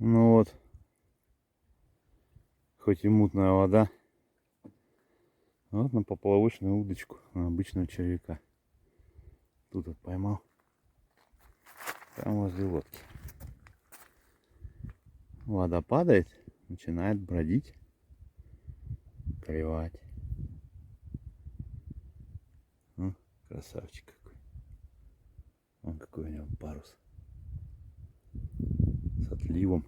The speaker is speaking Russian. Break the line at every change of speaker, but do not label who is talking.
Ну вот, хоть и мутная вода, вот на поплавочную удочку, на обычного червяка. Тут вот поймал, там возле лодки. Вода падает, начинает бродить, клевать. Красавчик какой. Вон какой у него парус с отливом.